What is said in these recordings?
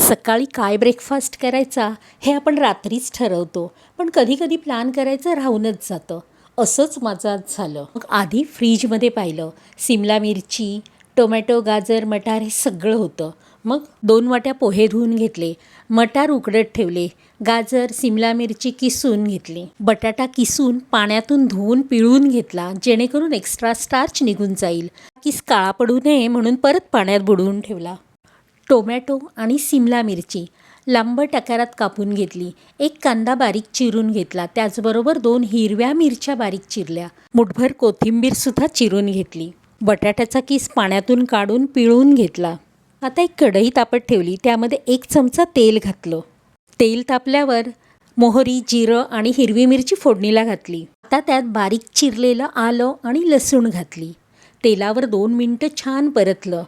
सकाळी काय ब्रेकफास्ट करायचा हे आपण रात्रीच ठरवतो, पण कधी-कधी प्लॅन करायचं राहूनच जातं. असंच माझं आज झालं. मग आधी फ्रीजमध्ये पाहिलं, सिमला मिरची, टोमॅटो, गाजर, मटार हे सगळं होतं. मग 2 वाट्या पोहे धुवून घेतले, मटार उकडत ठेवले, गाजर, सिमला मिरची किसून घेतली, बटाटा किसून पाण्यातून धुवून पिळून घेतला, जेणेकरून एक्स्ट्रा स्टार्च निघून जाईल. किस काळा पडू नये म्हणून परत पाण्यात बुडवून ठेवला. टोमॅटो आणि सिमला मिरची लांबट आकारात कापून घेतली. एक कांदा बारीक चिरून घेतला. त्याचबरोबर 2 हिरव्या मिरच्या बारीक चिरल्या. मुठभर कोथिंबीरसुद्धा चिरून घेतली. बटाट्याचा किस पाण्यातून काढून पिळून घेतला. आता एक कढई तापत ठेवली. त्यामध्ये 1 चमचा तेल घातलं. तेल तापल्यावर मोहरी, जिरं आणि हिरवी मिरची फोडणीला घातली. आता त्यात बारीक चिरलेलं आलं आणि लसूण घातली. तेलावर 2 मिनिटं छान परतलं.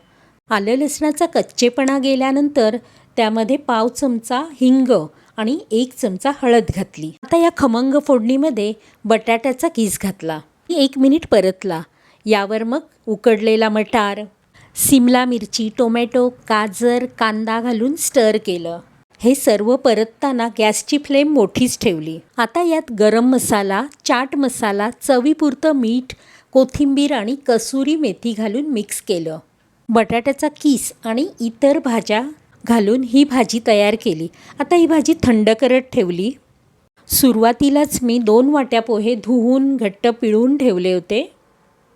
आलं लसणाचा कच्चेपणा गेल्यानंतर त्यामध्ये पाव चमचा हिंग आणि 1 चमचा हळद घातली. आता या खमंग फोडणीमध्ये बटाट्याचा किस घातला. 1 मिनिट परतला. यावर मग उकडलेला मटार, सिमला मिरची, टोमॅटो, गाजर, कांदा घालून स्टर केलं. हे सर्व परतताना गॅसची फ्लेम मोठीच ठेवली. आता यात गरम मसाला, चाट मसाला, चवीपुरतं मीठ, कोथिंबीर आणि कसुरी मेथी घालून मिक्स केलं. बटाट्याचा किस आणि इतर भाज्या घालून ही भाजी तयार केली. आता ही भाजी थंड करत ठेवली. सुरुवातीलाच मी 2 वाट्या पोहे धुवून घट्ट पिळून ठेवले होते.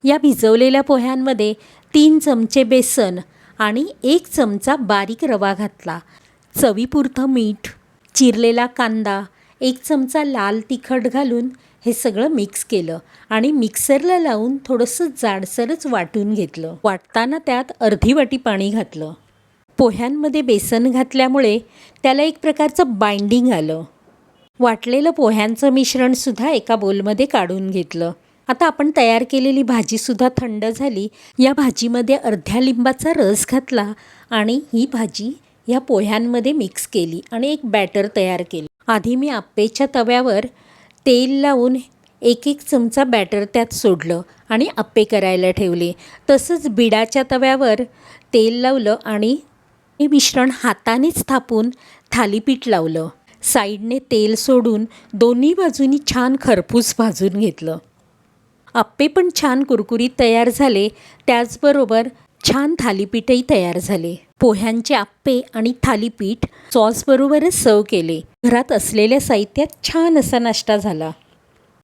या भिजवलेल्या पोह्यांमध्ये 3 चमचे बेसन आणि 1 चमचा बारीक रवा घातला. चवीपुरतं मीठ, चिरलेला कांदा, 1 चमचा लाल तिखट घालून हे सगळं मिक्स केलं आणि मिक्सरला लावून थोडंसं जाडसरच वाटून घेतलं. वाटताना त्यात अर्धी वाटी पाणी घातलं. पोह्यांमध्ये बेसन घातल्यामुळे त्याला एक प्रकारचं बाइंडिंग आलं. वाटलेलं पोह्यांचं मिश्रणसुद्धा एका बोलमध्ये काढून घेतलं. आता आपण तयार केलेली भाजीसुद्धा थंड झाली. या भाजीमध्ये अर्ध्या लिंबाचा रस घातला आणि ही भाजी या पोह्यांमध्ये मिक्स केली आणि एक बॅटर तयार केलं. आधी मी आप्पेच्या तव्यावर तेल लावून 1 चमचा बॅटर त्यात सोडलं आणि आप्पे करायला ठेवले. तसंच बिडाच्या तव्यावर तेल लावलं आणि हे मिश्रण हातानेच थापून थालीपीठ लावलं. साईडने तेल सोडून दोन्ही बाजूनी छान खरपूस भाजून घेतलं. आप्पे पण छान कुरकुरीत तयार झाले. त्याचबरोबर छान थालीपीठही तयार झाले. पोह्यांचे आप्पे आणि थालीपीठ सॉसबरोबरच सर्व केले. घरात असलेल्या साहित्यात छान असा नाश्ता झाला.